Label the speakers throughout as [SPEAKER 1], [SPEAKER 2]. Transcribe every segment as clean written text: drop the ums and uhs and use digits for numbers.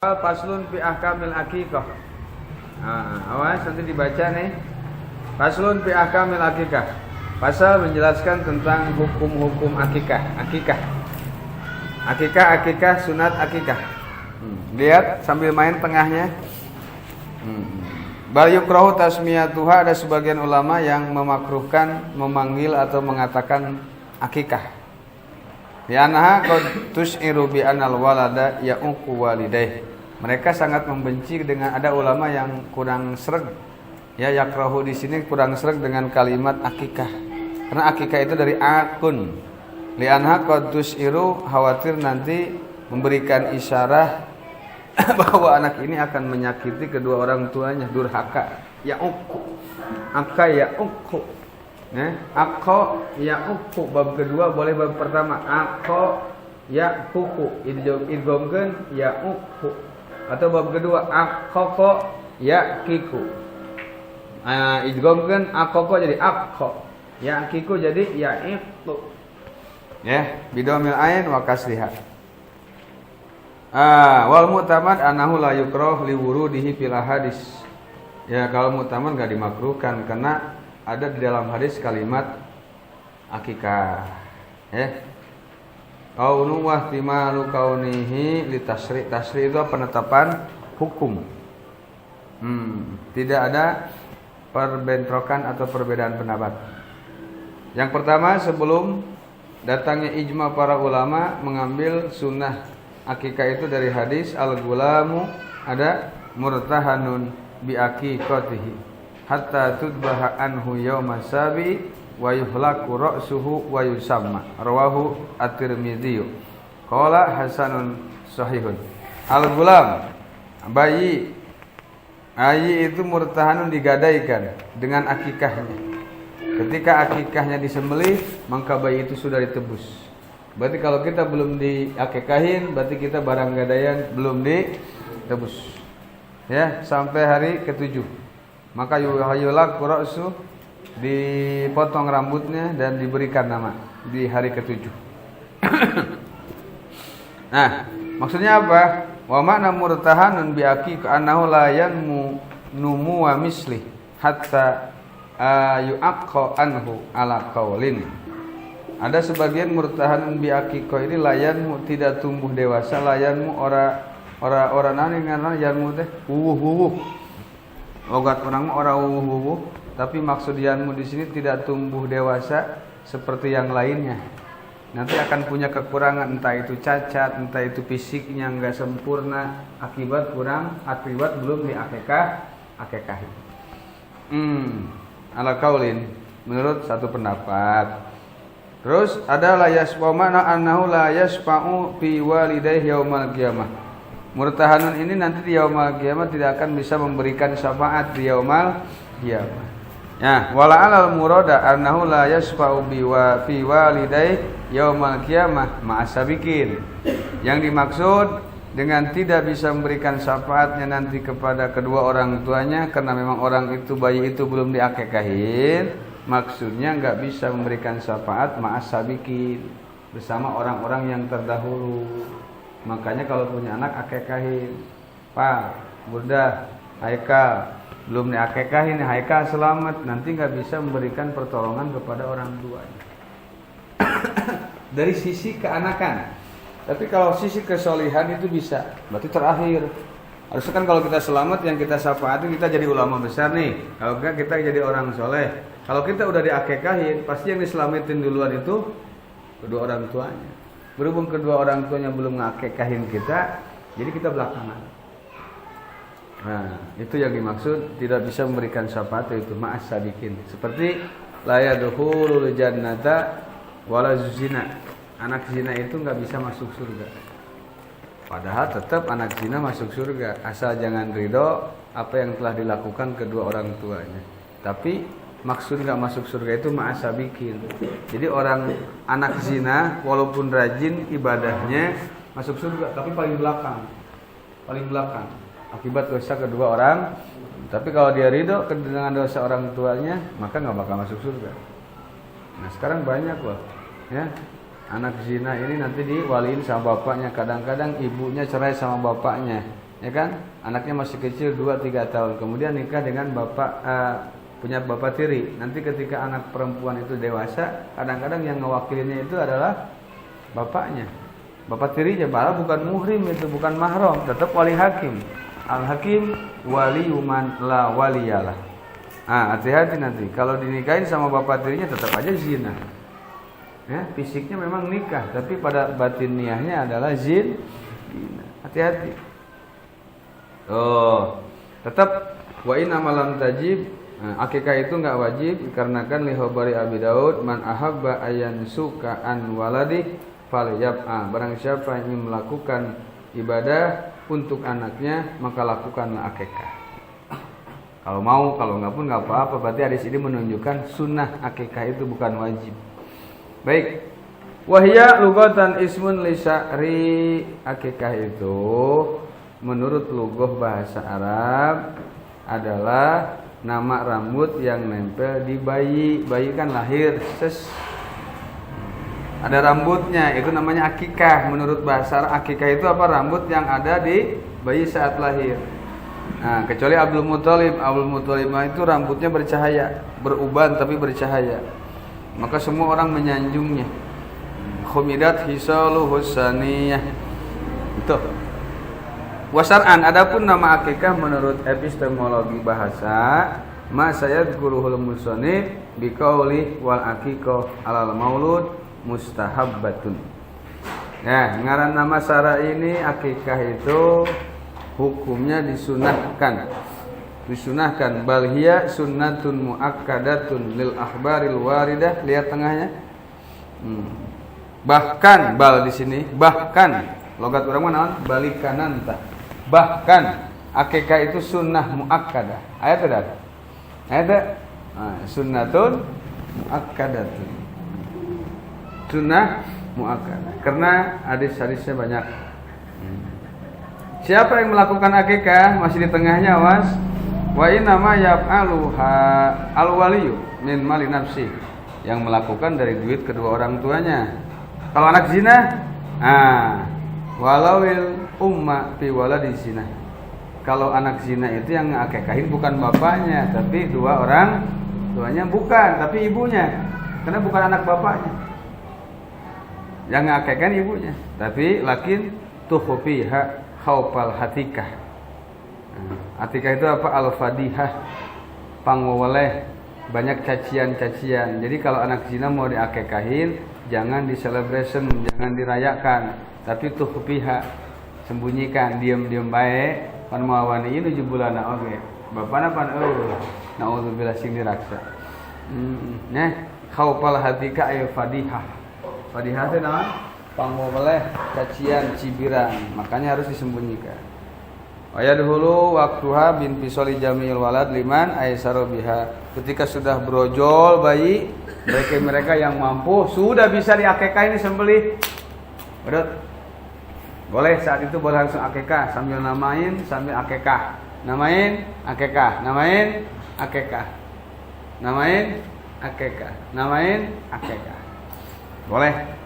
[SPEAKER 1] Faslun fi ahkamil akikah. Awas nanti dibaca nih. Faslun fi ahkamil akikah. Pasal menjelaskan tentang hukum-hukum akikah. Akikah, sunat akikah. Lihat sambil main tengahnya. Bal yukrahu tasmiyatuha, ada sebagian ulama yang memakruhkan memanggil atau mengatakan akikah. Ya anaha qad tus'iru bi anal walada ya'uqu walidayh. Mereka sangat membenci dengan, ada ulama yang kurang sreg. Ya yakrahu di sini kurang sreg dengan kalimat akikah. Karena akikah itu dari akun. Li anha qad tus'iru, khawatir nanti memberikan isyarah bahwa anak ini akan menyakiti kedua orang tuanya, durhaka. Ya'uqu. Aka ya'uqu. Akko ya'uqu, bab kedua boleh bab pertama. Akko ya'uqu, idghamkeun ya'uqu. Atau bab kedua akko ya'kiku. Idghamkeun akko jadi akko, ya'kiku jadi ya'iqu. Ya, bidomil ain wa kasriha. Wal mu'tamad anahu la yukrah li wurudihi fil hadis. Ya, kalau mu'tamad enggak dimakruhkan karena ada di dalam hadis kalimat akikah. Ya. Kaunu wa ihtimalu kaunihi li tasri'. Tasri' itu penetapan hukum. Tidak ada perbentrokan atau perbedaan pendapat. Yang pertama, sebelum datangnya ijma para ulama mengambil sunnah akikah itu dari hadis al-gulamu, ada murtahanun bi aqiqatihi hatta tudbaha anhu yawma sabi wa yuhlaku ra'suhu wa yusamma. Rawahu at-Tirmidzi. Qala hasanun sahihun. Al-gulam, bayi itu murtahanun, digadaikan dengan akikahnya. Ketika akikahnya disembelih, maka bayi itu sudah ditebus. Berarti kalau kita belum diakikahin, berarti kita barang gadaian belum ditebus. Ya, sampai hari ke-7. Maka yuhlaku ra'su, dipotong rambutnya dan diberikan nama di hari ke-7. Nah, maksudnya apa? Wa ma'na murtahanun bi aqiqa annahu la yanmu numu wa misli hatta yu'aqqa anhu ala qaulin. Ada sebagian murtahanun bi aqiqa ini layanmu, tidak tumbuh dewasa. Layanmu ora nani ngaran yanmu teh wuwuh. Logat orang ora wuwuh. Tapi maksud yanmu di sini tidak tumbuh dewasa seperti yang lainnya. Nanti akan punya kekurangan, entah itu cacat, entah itu fisiknya enggak sempurna akibat belum diakikahi. Ala kaulin, menurut satu pendapat. Terus ada la yasfa'u annahu la yasfa'u fi walidayhi yaumal qiyamah. Murtahanun ini nanti di yaumal qiyamah tidak akan bisa memberikan syafaat di yaumal qiyamah. Ya, wala alal murada annahu la yasfa'u bi wa fi walidayhi yaumal qiyamah ma'asabikin. Yang dimaksud dengan tidak bisa memberikan syafaatnya nanti kepada kedua orang tuanya karena memang orang itu, bayi itu belum diakikahin, maksudnya enggak bisa memberikan syafaat ma'asabikin, bersama orang-orang yang terdahulu. Makanya kalau punya anak akikahin. Pak, Bunda, Haikal belum diakikahin, Haikal selamat, nanti nggak bisa memberikan pertolongan kepada orang tuanya. Dari sisi keanakan. Tapi kalau sisi kesolihan itu bisa, berarti terakhir. Harusnya kan kalau kita selamat, yang kita syafaatin kita jadi ulama besar nih. Kalau enggak kita jadi orang soleh. Kalau kita udah diakikahin, pasti yang diselamatin duluan itu kedua orang tuanya. Berhubung kedua orang tuanya belum ngakikahin kita, jadi kita belakangan. Nah, itu yang dimaksud tidak bisa memberikan syafaat, itu ma'as sabiqin. Seperti la yadkhulul jannata wala zina. Anak zina itu enggak bisa masuk surga. Padahal tetap anak zina masuk surga, asal jangan ridho apa yang telah dilakukan kedua orang tuanya. Tapi maksud enggak masuk surga itu ma'as sabiqin. Jadi anak zina walaupun rajin ibadahnya masuk surga, tapi paling belakang. Akibat dosa kedua orang. Tapi kalau dia ridho dengan dosa orang tuanya, maka nggak bakal masuk surga. Nah sekarang banyak loh, ya, anak zina ini nanti diwaliin sama bapaknya. Kadang-kadang ibunya cerai sama bapaknya. ya kan? Anaknya masih kecil 2-3 tahun, kemudian nikah dengan punya bapak tiri. Nanti ketika anak perempuan itu dewasa, kadang-kadang yang ngewakilinnya itu adalah bapaknya. Bapak tirinya malah bukan muhrim, itu bukan mahram, tetap wali hakim. Al-hakim waliyuman la waliyalah. Hati-hati nanti kalau dinikahin sama bapak tirinya tetap aja zina. Ya, fisiknya memang nikah, tapi pada batin niahnya adalah zina. Hati-hati. Tetap wa in amalam tajib. Akikah itu enggak wajib dikarenakan li khabari Abi Daud man ahabba ayan suka an waladi falyab'a. Barang siapa yang ingin melakukan ibadah untuk anaknya maka lakukanlah akikah. Kalau mau, kalau enggak pun enggak apa-apa. Berarti hadis ini menunjukkan sunnah akikah itu bukan wajib. Baik. Wahya lugatan ismun li sya'ri. Akikah itu menurut lugah bahasa Arab adalah nama rambut yang nempel di bayi. Bayi kan lahir ada rambutnya, itu namanya akikah. Menurut bahasa Arab, akikah itu apa? Rambut yang ada di bayi saat lahir. Nah, kecuali Abdul Muthalib itu rambutnya bercahaya, beruban tapi bercahaya. Maka semua orang menyanjungnya. Khumidat hisalu husaniyah. Itu. Wasar'an, adapun nama akikah menurut epistemologi bahasa, ma sayadkuruhul musannif biqauli wal akikah alal maulud mustahabbatun. Ya, ngaran nama syara ini akikah itu hukumnya disunahkan. Bal hiya sunnatun muakkadatun lil akhbaril waridah. Lihat tengahnya. Bahkan bal di sini, bahkan logat orang mana? Balikananta. Bahkan akikah itu sunnah muakkadah. Ayat ada. Sunnatun muakkadatun. Sunnah muakkadah. Karena hadis-hadisnya banyak. Siapa yang melakukan akikah? Masih di tengahnya, awas. Wa inna ma yaf'aluha al-waliyu min mali nafsi. Yang melakukan dari duit kedua orang tuanya. Kalau anak zina, walawil umma fi waladi zina. Kalau anak zina itu yang ngakekahin bukan bapaknya, tapi dua orang tuanya, bukan, tapi ibunya. Karena bukan anak bapaknya. Yang ngakekahin ibunya, tapi lakin tuhfiha khaufal hatikah. Hatikah itu apa? Al-fadihah, pangwoleh, banyak cacian-cacian. Jadi kalau anak zina mau diakekahin, jangan di celebration, jangan dirayakan, tapi tuhfiha, sembunyikan, diam-diam baik. Pan mawani ini 7 bulan oke. Bapana pan naudzubillah sing diraksa. Khaufal hatika ay fadihah. Fadihah teh naon? Pangwoleh, cacian, cibiran. Makanya harus disembunyikan. Ayadhulu waktuha bin pisoli jamil walad liman aisaru biha. Ketika sudah brojol bayi, mereka yang mampu sudah bisa diakekah ini sembelih. Betul? Boleh saat itu boleh langsung akekah sambil namain sambil akekah. Namain akekah, namain akekah. Namain akekah, namain akekah. Boleh.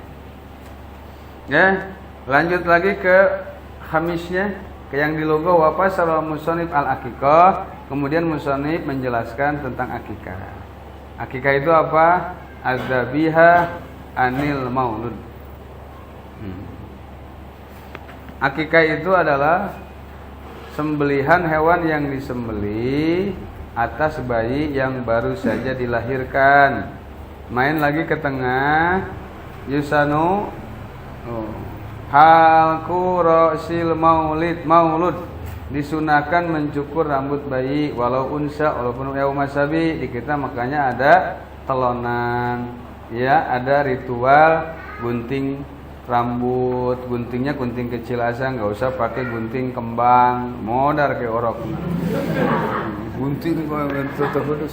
[SPEAKER 1] Ya, lanjut lagi ke khamisnya, ke yang di logo wa fasal musannif al-aqiqah. Kemudian musannif menjelaskan tentang akikah. Akikah itu apa? Az-zabiha anil maulud. Akikah itu adalah sembelihan hewan yang disembelih atas bayi yang baru saja dilahirkan. Main lagi ke tengah. Yusanu halku rosil maulud. Disunahkan mencukur rambut bayi walau unsa walaupun yaumasabi. Di kita makanya ada telonan, ya, ada ritual gunting rambut. Guntingnya gunting kecil aja, nggak usah pakai gunting kembang modar kayak orok. Gunting betul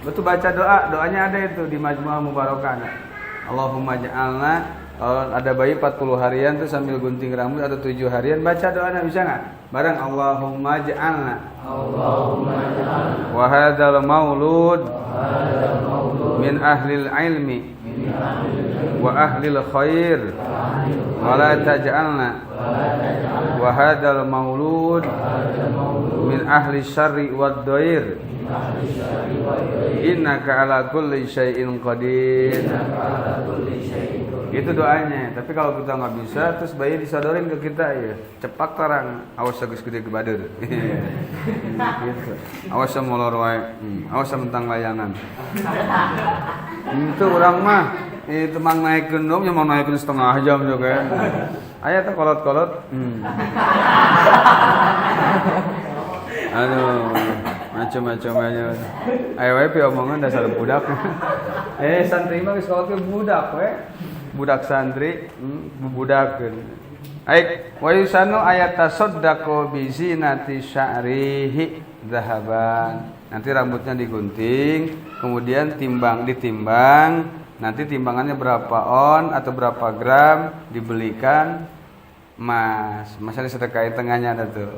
[SPEAKER 1] betul baca doanya ada itu di Majmu'ah Mubarakah. Allahumma ja'alna, ada bayi 40 harian tuh sambil gunting rambut atau 7 harian baca doanya, bisa nggak? Bareng Allahumma ja'alna, wa hadzal maulud min ahlil ilmi wa ahlil khair wa la taj'alna wa hadzal maulud min ahli syarri wad dhair innaka ala kulli syai'in qadir. Itu doanya. Tapi kalau kita nggak bisa, terus bayi disodorin ke kita ya, cepak tarang, awas geus gede ke badan. Gitu. Awas molor wae. Awas mentang layangan. Itu orang mah itu mang naik gendong yang mau naikkeun setengah jam juga kan. Aya teh kolot-kolot. Aduh, macam-macam aja. Ayo we pi omongan dasar budak. Santri mah geus kolot ke budak we. Budak santri bubudakeun. Aik wa yusanu ayata saddaqo bi zinati sya'rihi zahaban. Nanti rambutnya digunting, kemudian ditimbang, nanti timbangannya berapa on atau berapa gram dibelikan emas. Masanya sedekahin tengahnya ada tuh.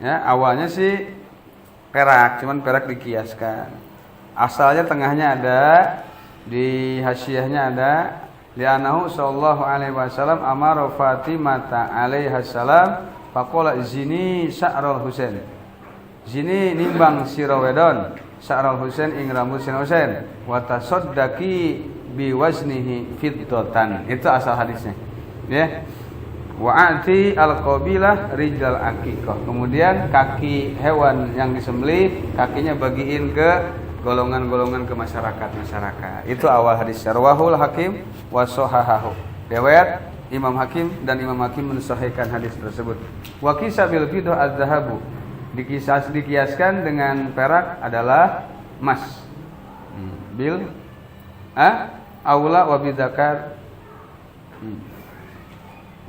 [SPEAKER 1] Ya, awalnya sih perak, cuman perak dikiaskan. Asalnya tengahnya ada, di hasyiahnya ada. Li'annahu sallallahu alaihi wasallam amara Fatimah alaiha salam faqala zini sya'ral Husain. Zini nimbang sira wedon sya'ral Husain ing rambut Sayyidina Husain wa tasaddaqi bi waznihi fiddatan. Itu asal hadisnya. Ya. Wa'ati al-qabilah rijal aqiqah. Kemudian kaki hewan yang disembelih, kakinya bagiin ke golongan-golongan ke masyarakat. Itu awal hadis. Rawahul Hakim wa sahahahu. Riwayat Imam Hakim dan Imam Hakim mensahihkan hadis tersebut. Wa qisa bil fiddah az-zahabu. Dikiaskan dengan perak adalah emas. Bil aula wa bidzakar.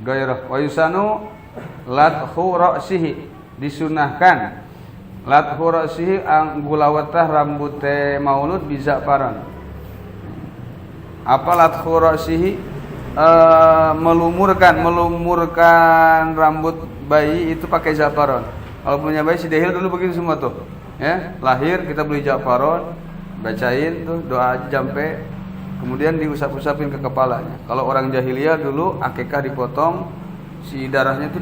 [SPEAKER 1] Gairah wa yusanu lathu ra'sihi, disunahkan lathu ra'sihi anggulawatah rambut maulud bisa paron. Apa lathu ra'sihi? Melumurkan rambut bayi itu pakai zaparon. Kalau punya bayi si dehil dulu begitu semua tuh. Ya, lahir kita beli zaparon, bacain tuh doa jampe, kemudian diusap-usapin ke kepalanya. Kalau orang jahiliyah dulu akikah dipotong, si darahnya itu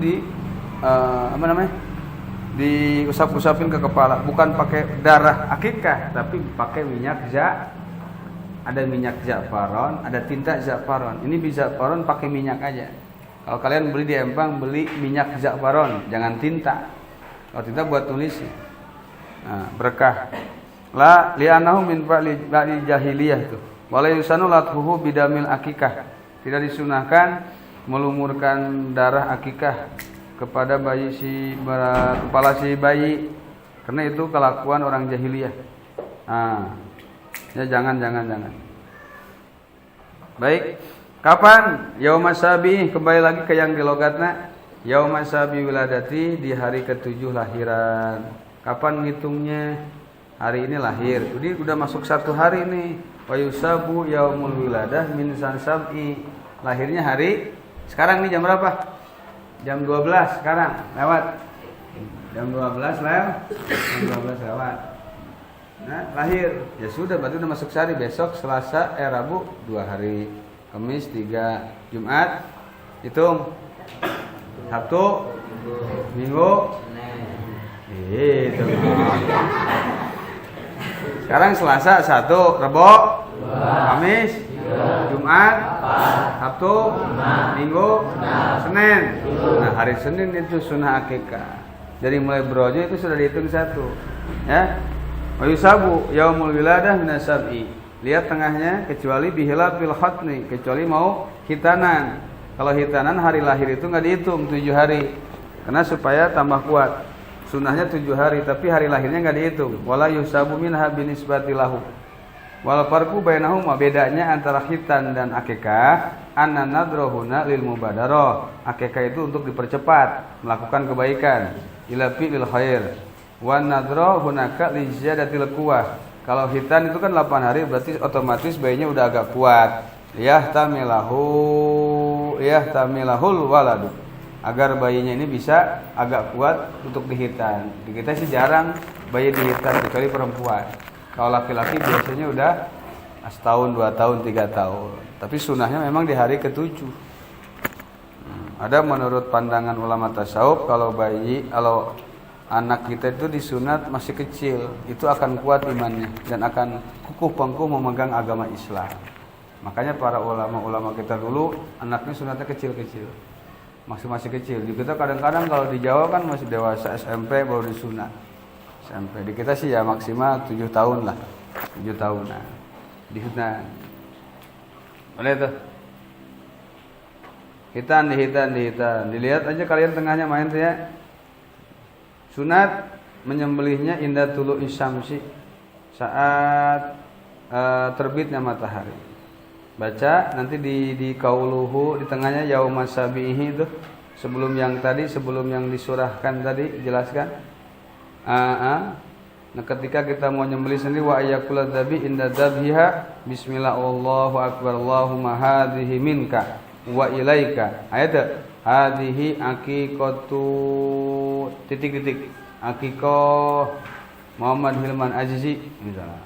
[SPEAKER 1] diusap-usapin ke kepala, bukan pakai darah akikah, tapi pakai minyak ada minyak zafaron, ada tinta zafaron. Ini bisa zafaron pakai minyak aja. Kalau kalian beli di Empang, beli minyak zafaron, jangan tinta. Kalau tinta buat tulis. Nah, berkah. La li'anahu min ba'li jahiliyah itu. Wala yusanu lathuhu bidamil akikah. Tidak disunahkan melumurkan darah akikah kepada kepala si bayi, karena itu kelakuan orang jahiliyah. Ya jangan. Baik, kapan yaumasabi? Kembali lagi ke yang di logatna. Yaumasabi wiladati, di hari ke-7 lahiran. Kapan ngitungnya? Hari ini lahir. Jadi udah masuk 1 hari nih. Wa yusabu yaumul wiladah min sansab'i. Lahirnya hari sekarang nih jam berapa? Jam 12 sekarang lewat. Jam 12 lewat. Jam 12 lewat. Nah, lahir. Ya sudah, berarti udah masuk sehari. Besok Selasa, Rabu 2 hari. Kamis 3, Jumat hitung. Sabtu, Minggu. Itu. Sekarang Selasa 1, Rebo, Kamis, Jumat, Sabtu, Minggu, Senin. Nah, hari Senin itu sunnah akikah. Dari mulai berojo itu sudah dihitung 1. Ya. Wa yusabu yaumul wiladah min asab'i. Lihat tengahnya, kecuali bihilafil khatni, kecuali mau hitanan. Kalau hitanan hari lahir itu enggak dihitung 7 hari. Karena supaya tambah kuat. Sunnahnya 7 hari, tapi hari lahirnya enggak dihitung. Wala yusabu minha binisbati lahu. Wal farqu bainahuma, bedanya antara khitan dan akikah, anna nadrohuna lil mubadarah. Akikah itu untuk dipercepat, melakukan kebaikan, ila fi'lil khair. Wan nadroh hunaka li ziyadatil quwwah. Kalau khitan itu kan 8 hari, berarti otomatis bayinya udah agak kuat. Yahtamilahul waladu. Agar bayinya ini bisa agak kuat untuk dihitan. Di kita sih jarang bayi dihitan kecuali perempuan. Kalau laki-laki biasanya udah setahun, 2 tahun, 3 tahun. Tapi sunnahnya memang di hari ke-7. Ada menurut pandangan ulama tasawuf kalau anak kita itu disunat masih kecil, itu akan kuat imannya dan akan kukuh pangkuh memegang agama Islam. Makanya para ulama-ulama kita dulu anaknya sunatnya kecil-kecil. Masih kecil. Di kita kadang-kadang kalau di Jawa kan masih dewasa SMP baru disunat. SMP. Di kita sih ya maksimal 7 tahun lah. 7 tahunan. Disunat. Boleh tuh. Hitan. Dilihat aja kalian tengahnya main tuh ya. Sunat menyembelihnya indah tulu'i syamsi, saat terbitnya matahari. Baca nanti di kauluhu di tengahnya yaumas sabihi itu sebelum yang disurahkan tadi jelaskan. Nah ketika kita mau nyembelih sendiri wa ayyakula dzabi inda dzabhiha bismillah Allahu akbar Allahumma hadhihi minka wa ilaika. Ayat hadhihi aqiqatu titik aqiqah Muhammad Hilman Azizi misalnya.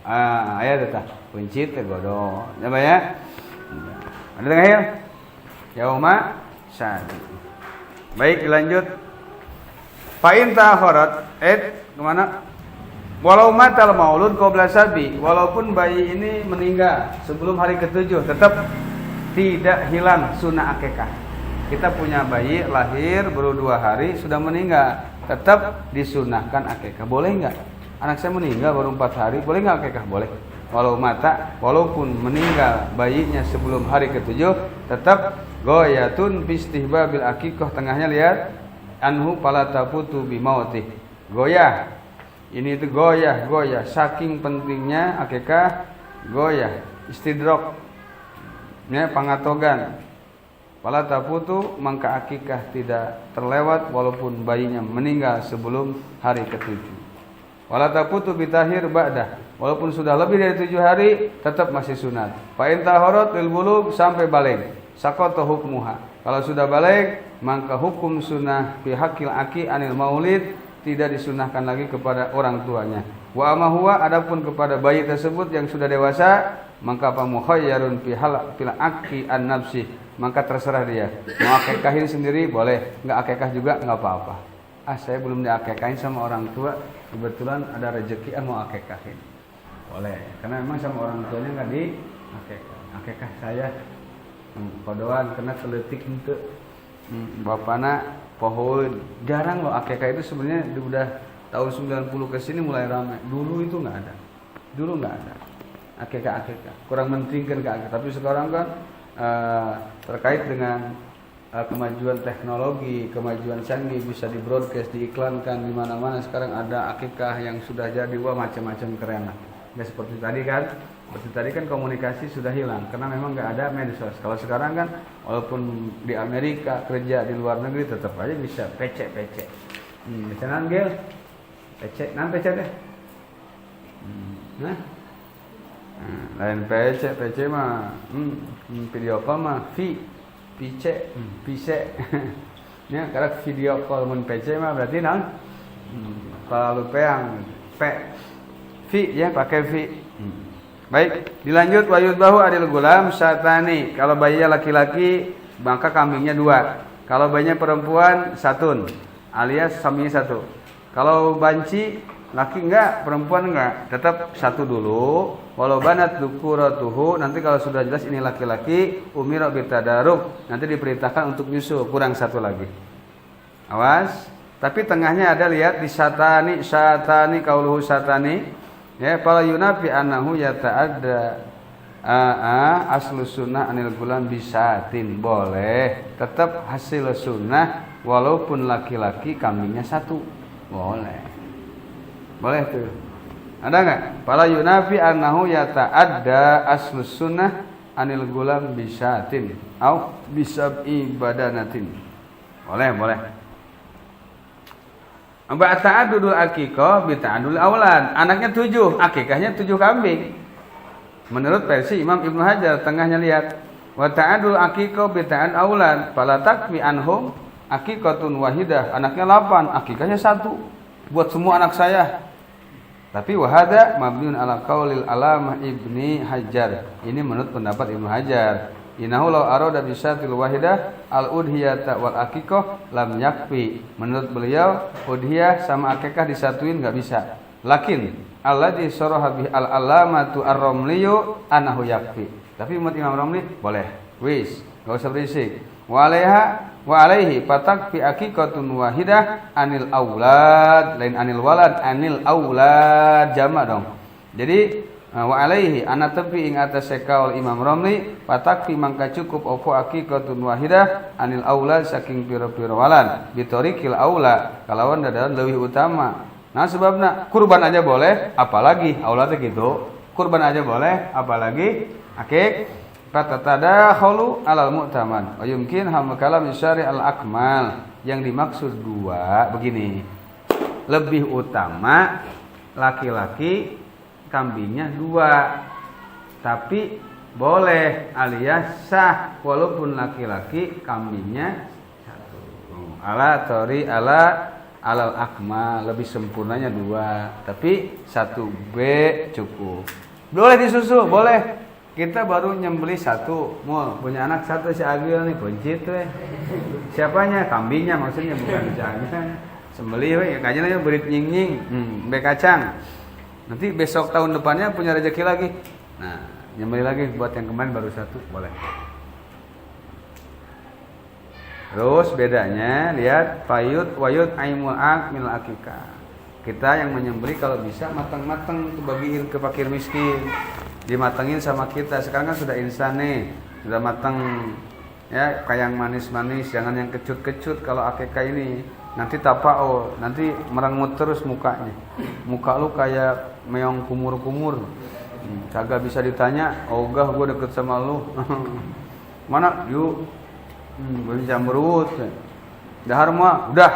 [SPEAKER 1] Ayat eta kunci teh godo. Coba ya. Ada tengah ya? Yauma syadi. Baik lanjut. Fa'in ta'akharat kemana? Walau matal maulud qabla sabi, walaupun bayi ini meninggal sebelum hari ke-7 tetap tidak hilang sunnah akikah. Kita punya bayi lahir baru 2 hari sudah meninggal, tetap disunahkan akikah. Boleh enggak? Anak saya meninggal baru 4 hari, boleh enggak akikah? Boleh. Walaupun meninggal bayinya sebelum hari ke-7 tetap goyatun bistihbabil akikah. Tengahnya lihat anhu pala tafutu bimautih. Goyah. Ini itu goyah saking pentingnya akikah, goyah istidrok. Ya, pangatogan. Pala tafutu maka akikah tidak terlewat walaupun bayinya meninggal sebelum hari ke-7. Wala tafutu bitahir ba'dah. Walaupun sudah lebih dari 7 hari tetap masih sunat. Fa in taharat lil bulugh sampai balik. Saqata hukmuha. Kalau sudah balik maka hukum sunnah fi haqqil aki anil maulid tidak disunahkan lagi kepada orang tuanya. Wa amma huwa adapun kepada bayi tersebut yang sudah dewasa maka apa mukhayyarun fil aki an nafsi, maka terserah dia. Mau akikahin sendiri boleh, enggak akikah juga enggak apa-apa. Saya belum diakikahin sama orang tua, kebetulan ada rezeki mau akikahin. Boleh, karena memang sama orang tuanya enggak diakikah. Akikah saya kodoan kena seletik henteu. Bapana pohon jarang loh akikah itu sebenarnya udah tahun 90 ke sini mulai ramai. Dulu itu enggak ada. Dulu enggak ada. Akikah kurang mentingkan ke akikah. Tapi sekarang kan terkait dengan kemajuan teknologi, kemajuan canggih bisa di broadcast, diiklankan di mana-mana. Sekarang ada akikah yang sudah jadi macam-macam keren lah. Nggak seperti tadi kan. Seperti tadi kan komunikasi sudah hilang karena memang nggak ada medsos. Kalau sekarang kan walaupun di Amerika kerja di luar negeri tetap aja bisa pecek. Misalnya Gel, pecek, deh. Lain pecek mah, video call mah pice. Ya, karena video call mun pecek mah berarti naon? Kalau peang ya pakai fi. Baik, dilanjut wa yudbahu adil gulam satani. Kalau bayinya laki-laki maka kambingnya 2. Kalau bayinya perempuan satun alias sapinya 1. Kalau banci laki enggak, perempuan enggak, tetap 1 dulu. Walau banat dukuratuhu, nanti kalau sudah jelas ini laki-laki umira bitadaruk, nanti diperintahkan untuk nyusul, kurang 1 lagi. Awas, tapi tengahnya ada lihat di satani kauluhu satani. Ya, fala yunafi annahu yata'adda aslu sunnah anil gulam bisatin. Boleh, tetap hasil sunnah walaupun laki-laki kambingnya 1. Boleh tuh. Ada enggak? Fala yunafi annahu yata'adda aslu sunnah anil gulam bisatin au bisab'i badanatin. Boleh. Ta'adudul akikah bi ta'adul aulad. Anaknya 7, akikahnya 7 kambing. Menurut versi Imam Ibnu Hajar, tengahnya lihat wa ta'adul akikah bi ta'ad aulad fala takfi anhum akikatun wahidah. Anaknya 8, akikahnya 1. Buat semua anak saya. Tapi wahada mabniun ala qaulil alamah Ibni Hajar. Ini menurut pendapat Ibnu Hajar. Innahu law arada bisatil wahidah al-udhiyata wal aqiqah lam yakfi. Menurut beliau udhiyah sama akikah disatuin enggak bisa. Lakin alladzi saraha bi al-alamatu ar-ramliyu annahu yakfi. Tapi menurut Imam Ramli boleh. Wis, enggak usah berisik. Wa alaihi fatakfi aqiqatun wahidah anil aulad, lain anil walad, anil aulad jama' dong. Jadi wa alaihi ana tepi ing atas sekaul Imam Ramli fatakfi mangka cukup apa aqiqatun wahidah anil aulad saking pira-pira walad bitorikil aula kalawan dadaran leuwih utama. Nah sebabna kurban aja boleh apalagi aulad gitu. Kurban aja boleh apalagi akik. Fatatadakhalu alal mu'taman wa yumkin hal kalam syari' al akmal. Yang dimaksud dua begini. Lebih utama laki-laki kambingnya dua. Tapi boleh alias sah walaupun laki-laki kambingnya satu. Ala tori alal akmal, lebih sempurnanya dua. Tapi satu B cukup. Boleh disusul, boleh. Kita baru nyembeli satu, mau punya anak satu si Agil nih, buncit weh. Siapanya? Kambingnya maksudnya, bukan si Agil. Sembeli weh, kayaknya berit nying-nying, be kacang. Nanti besok tahun depannya punya rezeki lagi. Nah, nyembeli lagi buat yang kemarin baru satu, boleh. Terus bedanya, lihat payut wayut aimul ak mil akikah. Kita yang menyembeli kalau bisa matang-matang bagiin ke fakir miskin. Dimatengin sama kita. Sekarang kan sudah instan nih, sudah matang ya, kayak yang manis-manis, jangan yang kecut-kecut. Kalau akikah ini nanti tapao, nanti merengut terus mukanya. Muka lu kayak meong kumur-kumur. Kagak bisa ditanya, ogah gue deket sama lu. Mana yuk, bisa merut. Dahar mah udah.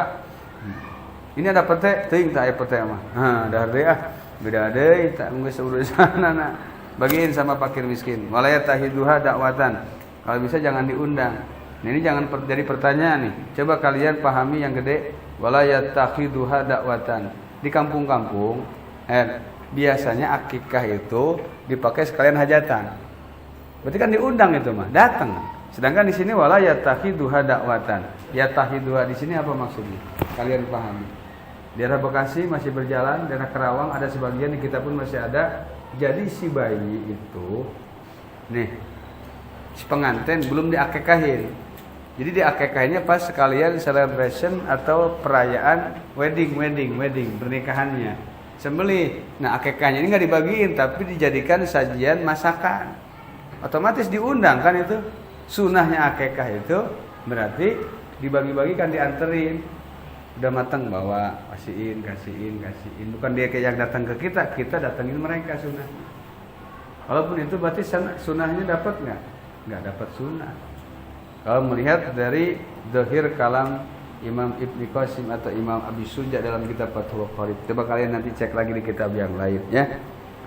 [SPEAKER 1] Ini ada pete, ting tak ada pete mah. Dahar deh ah, beda deh, tak nggak seurusan anak. Bagiin sama fakir miskin. Walaya tahiduha dakwatan. Kalau bisa jangan diundang. Nah, ini jangan jadi pertanyaan nih. Coba kalian pahami yang gede. Walaya tahiduha dakwatan. Di kampung-kampung, biasanya akikah itu dipakai sekalian hajatan. Berarti kan diundang itu mah, datang. Sedangkan di sini walaya tahiduha dakwatan. Ya tahiduha di sini apa maksudnya? Kalian pahami. Daerah Bekasi masih berjalan, daerah Kerawang ada sebagian, di kita pun masih ada. Jadi si bayi itu nih, si pengantin belum diakekahin. Jadi diakekahinnya pas sekalian celebration atau perayaan wedding pernikahannya. Sembelih. Nah, akekahnya ini enggak dibagiin tapi dijadikan sajian masakan. Otomatis diundang kan itu. Sunahnya akekah itu berarti dibagi-bagikan, dianterin. Udah matang bawa, kasihin. Bukan dia kayak yang datang ke kita datangin mereka sunah. Walaupun itu berarti sunahnya dapat nggak? Nggak dapat sunah. Kalau melihat dari zahir kalam Imam Ibnu Qasim atau Imam Abi Suja dalam kitab Fathul Qarib. Coba kalian nanti cek lagi di kitab yang lain ya.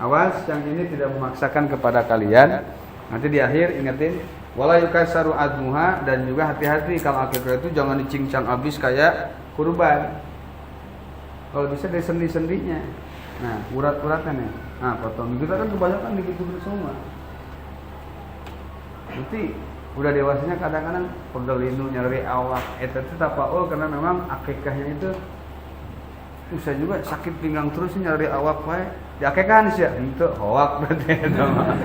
[SPEAKER 1] Awas yang ini tidak memaksakan kepada kalian. Nanti di akhir ingetin wala yukasaru admuha, dan juga hati-hati kalau akikah itu jangan dicincang habis kayak kurban. Kalau bisa dari sendi-sendinya. Nah, urat-uratnya nih. Nah, potong. Kita kan kebanyakan begitu semua. Nanti udah dewasanya kadang-kadang pegel linu nyeri awak. Itu tapaul karena memang akikahnya itu bisa juga sakit pinggang terus nyeri awak wae. Di akikahan sih ya, itu hoak berarti itu mah.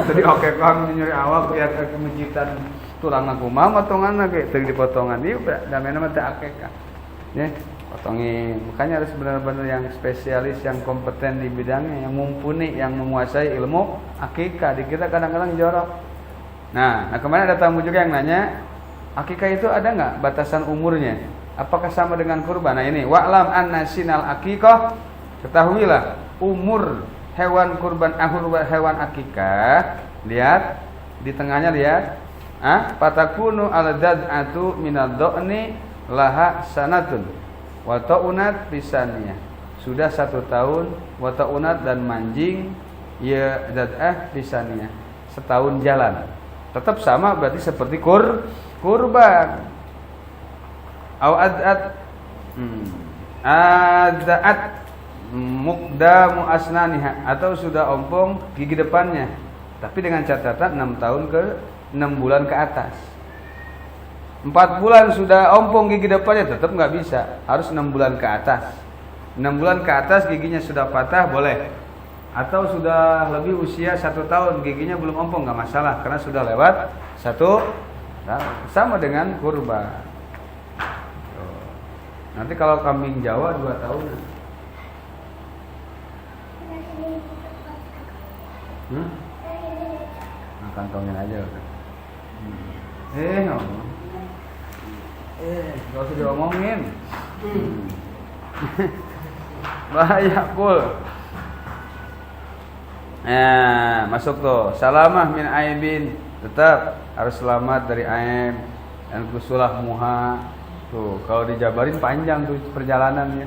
[SPEAKER 1] Tadi akikah nyeri awak ya ke masjidan tulang aku mah potongan ge teu dipotongan ieu damena mah teh akikah. Ya, potongin. Makanya harus benar-benar yang spesialis, yang kompeten di bidangnya, yang mumpuni, yang menguasai ilmu akikah. Di kita kadang-kadang jorok. Nah, kemarin ada tamu juga yang nanya, akikah itu ada enggak batasan umurnya? Apakah sama dengan kurban? Nah, ini wa'lam anna sinal akikah, ketahuilah umur hewan kurban hewan akikah. Lihat di tengahnya, lihat. Patakunu al-dad'atu minad do'ni laha sanatun wa ta'unat bisaniyah. Sudah 1 tahun wa ta'unat, dan manjing ya dad'ah bisaniyah, setahun jalan. Tetap sama berarti seperti kurban. Au ad'at ad'at muqdamu asnaniha atau sudah ompong gigi depannya. Tapi dengan catatan 6 tahun ke 6 bulan ke atas. 4 bulan sudah ompong gigi depannya tetap nggak bisa, harus 6 bulan ke atas. 6 bulan ke atas giginya sudah patah boleh. Atau sudah lebih usia 1 tahun giginya belum ompong nggak masalah karena sudah lewat 1 tahun. Sama dengan kurban. Nanti kalau kambing Jawa 2 tahun. Nah, kantongin aja. Ngomong. Gak usah diomongin. Bahaya kul. Masuk tuh. Salamah min aibin. Tetap harus selamat dari aib dan kusulah muha. Tuh, kalau dijabarin panjang tuh perjalanannya.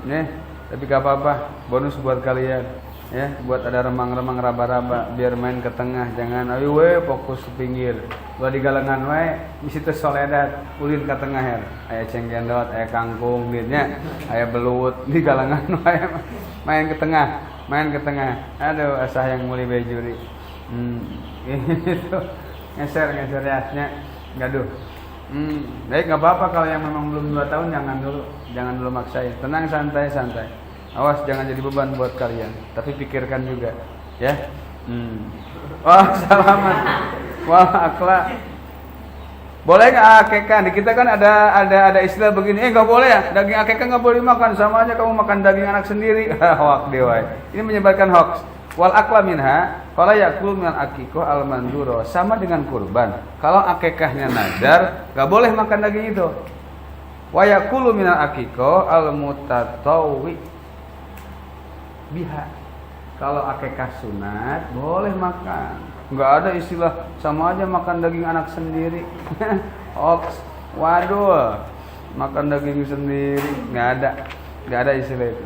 [SPEAKER 1] Nih, tapi gak apa-apa. Bonus buat kalian. Ya, buat ada remang-remang raba-raba biar main ke tengah, jangan ayo we fokus ke pinggir. Kalau di galengan we di situ soledad, ulin ke tengah ya. Aya cenggendot, aya kangkung gitu aya belut di galengan we main ke tengah, main ke tengah. Aduh, asah yang muli bejuri. Gitu. Ngeser ya. Gaduh. Baik, enggak apa-apa kalau yang memang belum 2 tahun jangan dulu maksain. Tenang, santai. Awas jangan jadi beban buat kalian, tapi pikirkan juga, ya. Wah, selamat. Wah, akhlak. Boleh nggak akekah? Di kita kan ada istilah begini, nggak boleh ya, daging akekah nggak boleh dimakan, sama aja kamu makan daging anak sendiri. Hoax dewa. Ini menyebarkan hoax. Wal akla minha, kalau yakul minal akikoh al manduro, sama dengan kurban. Kalau akekahnya nazar, nggak boleh makan daging itu. Wa yakulu minal akikoh al mutatawwi biha. Kalau akekah sunat boleh makan. Enggak ada istilah sama aja makan daging anak sendiri. Hoax. Waduh. Makan daging sendiri enggak ada istilah itu.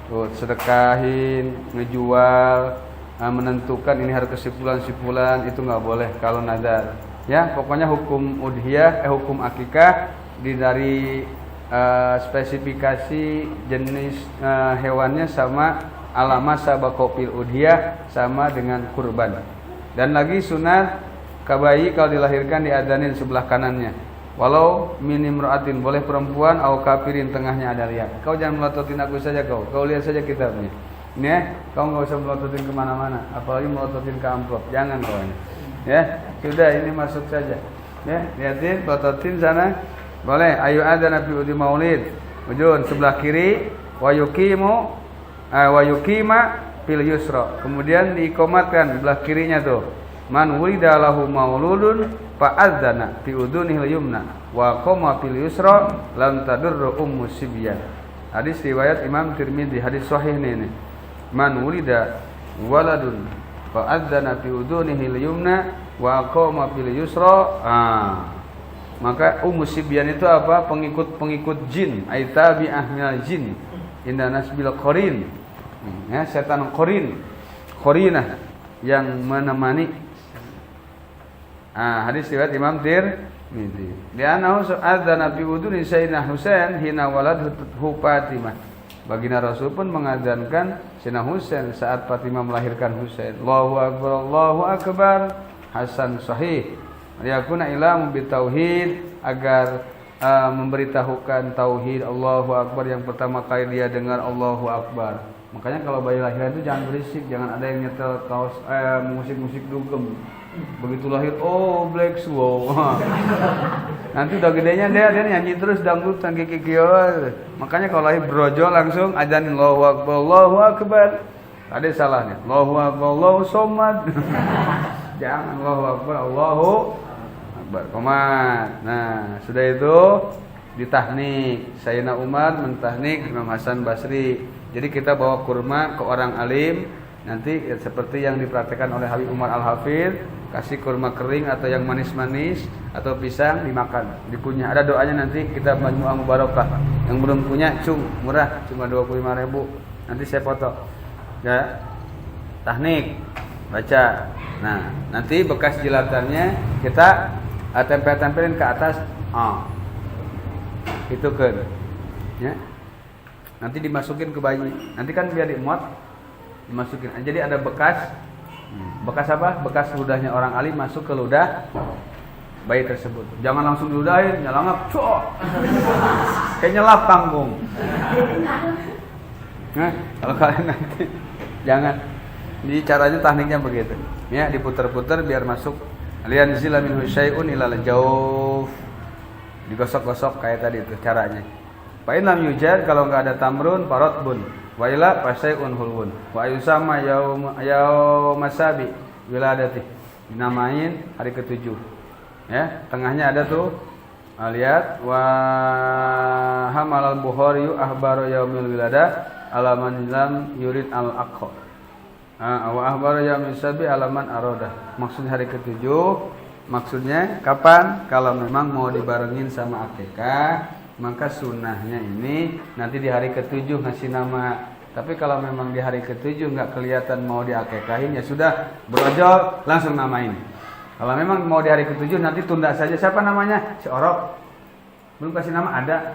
[SPEAKER 1] Tuh, sedekahin, ngejual, menentukan ini harus kesimpulan itu enggak boleh kalau nazar. Ya, pokoknya hukum udhiyah, hukum akikah dari spesifikasi jenis hewannya sama alamat sabakopil udhiyah sama dengan kurban. Dan lagi sunat kabayi kalau dilahirkan diadanin sebelah kanannya. Walau minim ro'atin, boleh perempuan atau kafirin tengahnya ada lihat. Kau jangan melototin aku saja kau lihat saja kitabnya. Ini ya, kau nggak usah melototin kemana-mana, apalagi melototin ke amplop. Jangan kau ini. Ya, sudah ini masuk saja. Ya, lihatin, melototin sana. Boleh, ayu ada nabi udi maulid. Ujun sebelah kiri, wa yukima fil yusra. Kemudian diikomatkan belah kirinya tuh. Man wulida lahu mauludun fa adzana fi udunihi yumna wa qama fil yusra lam tadurru ummu sibyan. Hadis riwayat Imam Tirmidzi, hadis sahih ini. Man wulida waladun fa adzana fi udunihi yumna wa qama fil yusra. Maka Sibyan itu apa? Pengikut jin, aitabi'ah minal jin. Inna nasbil qarin. Ya, setan qarinah yang menemani. Hadis riwayat Imam Tirmidzi. Li'annahu adzana bi uduni Sayyidina Husain hina waladhu Fatimah. Baginda Rasul pun mengadzankan Sayyidina Husain saat Fatimah melahirkan Husain. Allahu akbar. Hasan sahih. Yakuna ilmu bitauhid, agar memberitahukan tauhid. Allahu akbar, yang pertama kali dia dengar Allahu akbar. Makanya kalau bayi lahiran itu jangan berisik, jangan ada yang nyetel kaos musik-musik dugem. Begitu lahir, oh Black Slow. Nanti udah gedenya dia nyanyi terus dangdutan kikikio. Makanya kalau lahir brojol langsung ajanin Allahu akbar, Allahu akbar. Ada salahnya. Allahu akbar, Allahu somad. Jangan Allahu akbar, Allahu berkomat. Nah, sudah itu ditahnik. Sayyidina Umar mentahnik Imam Hasan Basri. Jadi kita bawa kurma ke orang alim. Nanti seperti yang dipraktikkan oleh Habib Umar Al-Hafidh, kasih kurma kering atau yang manis-manis atau pisang dimakan, dikunyah. Ada doanya nanti kita majmu'ah mubarakah. Yang belum punya murah, cuma 25.000. Nanti saya foto. Ya. Tahnik. Baca. Nah, nanti bekas jilatannya kita tempel-tempelin ke atas. Itu kan. Ya. nanti dimasukin ke bayi. Nanti kan biar dimuat, dimasukin. Jadi ada bekas apa? Bekas ludahnya orang alim masuk ke ludah bayi tersebut. Jangan langsung diludahin, nyelangap, kayak nyelap kangkung. Nah, kalau kalian nanti jangan. Jadi caranya tekniknya begitu. Ya, diputar-putar biar masuk. Lian zila minhu syai'un ilal jawf. Digosok-gosok kayak tadi itu caranya. Fa in lam yujad, kalau enggak ada tamrun faratbun. Wa ila fasyai'un hulwun. Wa yusama yaumasabi wiladati. Dinamain hari ke-7. Ya, tengahnya ada tuh. Lihat wa hamal al-Bukhari ahbaru yaumil wilada alaman lam yurid al-aqha. Wa ahbaru yaumil sabi alaman aroda. Maksudnya hari ke-7. Maksudnya kapan? Kalau memang mau dibarengin sama akikah, maka sunnahnya ini nanti di hari ke-7 ngasih nama. Tapi kalau memang di hari ke-7 nggak kelihatan mau diakikahin, ya sudah berojol langsung namain. Kalau memang mau di hari ke-7 nanti tunda saja. Siapa namanya? Si Orok. Belum kasih nama ada.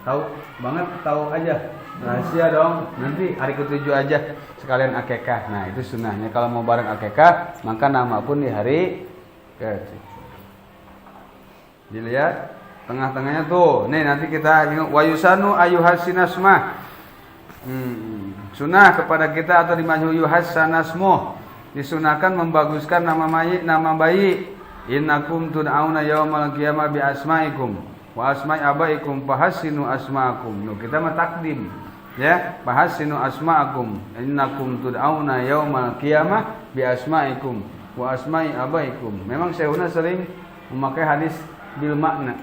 [SPEAKER 1] Tahu banget, tahu aja. Rahasia dong. Nanti hari ke-7 aja sekalian akikah. Nah, itu sunnahnya. Kalau mau bareng akikah, maka nama pun di hari dilihat tengah-tengahnya tuh. Nih nanti kita ingat wa yusanu ayuhasinasma. Sunnah kepada kita atau dimaju yuhasanasmu. Disunahkan membaguskan nama bayi. Innakum tud'auna yaumal qiyamah bi asmaikum wa asma'i abaikum fahassinu asma'akum. Kita mah takdim. Ya, fahassinu asma'akum. Innakum tud'auna yaumal qiyamah bi asma'ikum wa asma'i abaikum. Memang Syekhuna sering memakai hadis bil makna.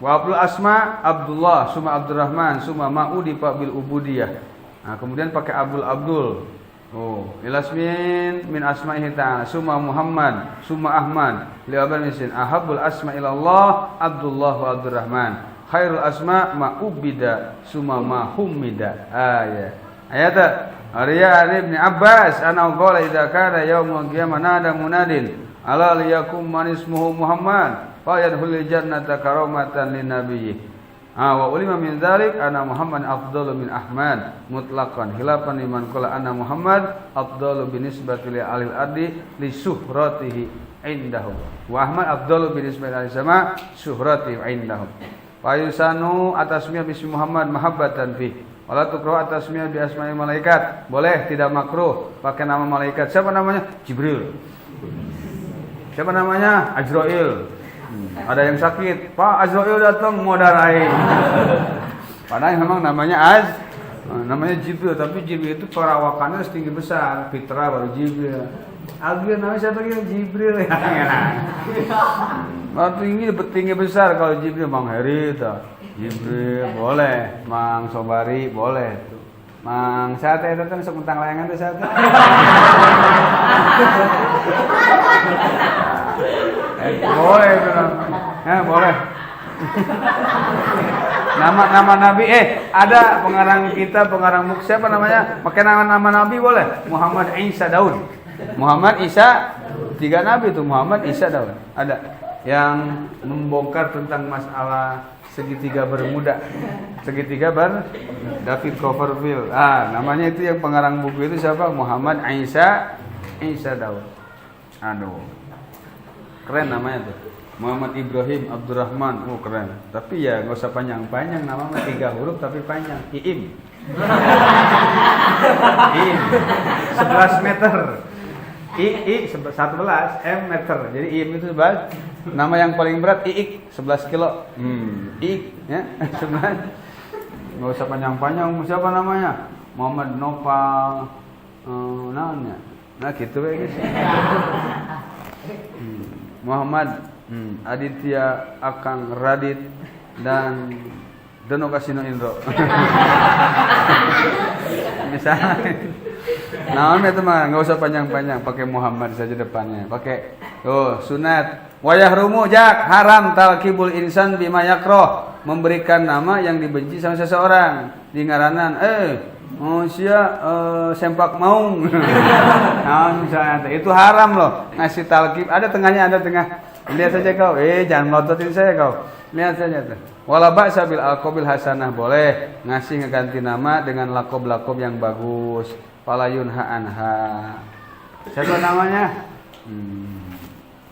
[SPEAKER 1] Wa abdul asma Abdullah, summa Abdurrahman, summa ma'udi bil ubudiyah. Nah, kemudian pakai Abdul. Ilasmin min asma'ihi ta'ala, summa Muhammad, summa Ahmad, li abal misin ahabul asma ilallah Abdullah wa Abdurrahman. Khairul asma ma'ubida, summa mahumida. Ayat Arya Ali bin Abbas ana qala idza kana yaumul qiyamah nada munadin ala liyakum man ismuhu Muhammad fa yadkhulul jannata karamatan lin nabiyyi. Wa ulima min dzalik ana Muhammad afdalu min Ahmad mutlaqan khilafan liman qala anna Muhammad afdalu binisbati li alil ardi li suhratihi indahum wa Ahmad afdalu binisbati al sama suhratihi indahum. Wa yusanu atasmiyah bismi Muhammad mahabbatan fi. Wala tuqra atasmiyah bi asma'i malaikat. Boleh, tidak makruh pakai nama malaikat. Siapa namanya? Jibril. Siapa namanya? Ajrail. Ada yang sakit, Pak Ajrail datang mau darahin. Padahal memang namanya namanya Jibril, tapi Jibril itu perawakannya setinggi besar. Fitra baru Jibril. Alvin namanya siapa lagi? Jibril. Tinggi tinggi besar kalau Jibril Bang Heri itu. Jibril boleh, Mang Sobari boleh tuh. Mang Sate itu kan sekutang layangan tuh Sate. Boleh itu namanya. Boleh. Nama Nabi ada pengarang kita, pengarang buku siapa namanya? Pakai nama Nabi boleh. Muhammad Isa Daud. Muhammad Isa 3 nabi itu Muhammad Isa Daud. Ada yang membongkar tentang masalah segitiga bermuda, segitiga David Copperfield. Namanya itu yang pengarang buku itu siapa? Muhammad Isa Daud. Aduh, keren namanya tuh. Muhammad Ibrahim Abdurrahman, keren. Tapi ya nggak usah panjang-panjang, namanya 3 huruf tapi panjang. Iim. Iim. 11 meter. I 11 M meter. Jadi Iim itu sebab nama yang paling berat Iik 11 kilo. Iik ya 11. Enggak usah panjang-panjang. Siapa namanya? Muhammad Nopal. Namanya. Nah gitu ya guys. Muhammad Aditya Akang Radit dan Dono Kasino Indro. Misalnya nah itu mah nggak usah panjang-panjang, pakai Muhammad saja depannya, pakai sunat. Wayah rumu jak haram talkibul insan bima yakroh, memberikan nama yang dibenci sama seseorang di ngaranan Oh sia sempak maung. Nah, misalnya itu haram loh ngasih talqib. Ada tengahnya, ada tengah. Lihat saja kau. Jangan melototin saya kau. Lihat saja tuh. Wala ba'sa bil alqabil hasanah, boleh ngasih ngeganti nama dengan lakob-lakob yang bagus. Fala yunha anha. Siapa namanya?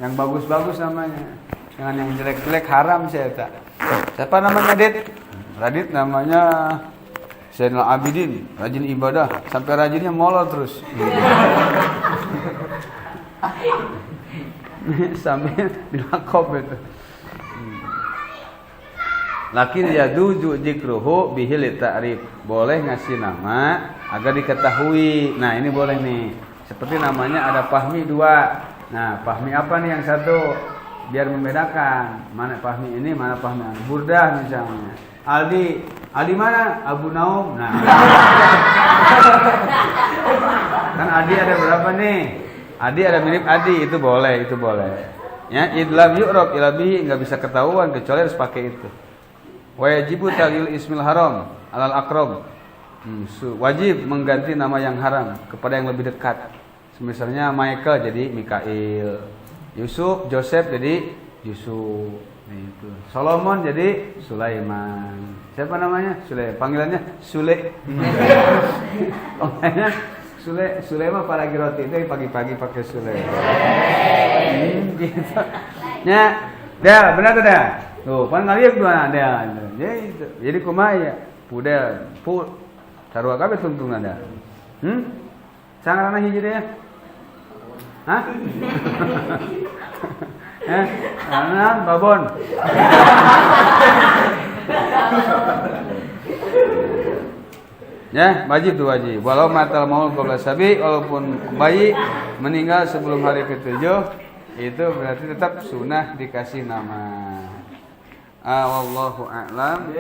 [SPEAKER 1] Yang bagus-bagus namanya. Jangan yang jelek-jelek, haram saya tak. Siapa namanya, Dit? Radit namanya Zainal Abidin, rajin ibadah, sampai rajinnya molor terus. Sampai dilakop itu. Lakin yaduju dzikruhu bihi li'tarif. Boleh ngasih nama agar diketahui. Nah, ini boleh nih. Seperti namanya ada Fahmi 2. Nah, Fahmi apa nih yang satu? Biar membedakan mana Fahmi ini, mana Fahmi Burdah misalnya. Aldi mana? Abu Naum. Nah. Kan Adi ada berapa nih? Adi ada mirip Adi, itu boleh, itu boleh. Ya, idlam yu'rab ila bihi, enggak bisa ketahuan kecuali harus pakai itu. Wajibu ta'lil ismil haram alal aqrab. Wajib mengganti nama yang haram kepada yang lebih dekat. Misalnya Michael jadi Mikail, Yusuf, Joseph jadi Yusuf. Nah, itu. Solomon jadi Sulaiman. Siapa namanya? Sule. Panggilannya Sule. Panggilannya Sule. Sule mah para roti itu pagi-pagi pakai Sule. Gitu. Ya, dah benar tuh dah. Tuh, pan ngaliak tuh ada. Jadi kumaha pudel, sarua kabeh tungtungna dah. Sangarana hiji deh. Hah? Anak babon. Ya, wajib tuh wajib. Walau matal maul qabla sabi, walaupun bayi meninggal sebelum hari ketujuh, itu berarti tetap sunnah dikasih nama. Wallahu a'lam.